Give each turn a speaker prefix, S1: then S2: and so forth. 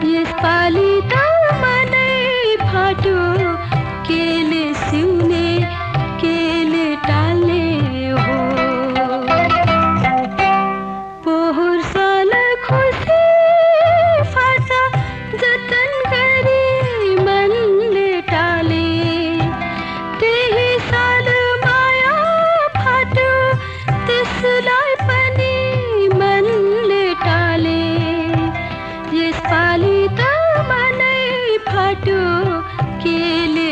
S1: यसपालि त मनै फाट्यो, केले सिउने केले टाल्ने हो। पोहोर साल खुसी फाटा जतन गरी मनले टाले, त्यही साल माया फाट्यो, त्यसलाई पनि मनले टाले। यसपालि त मनै फाट्यो, केले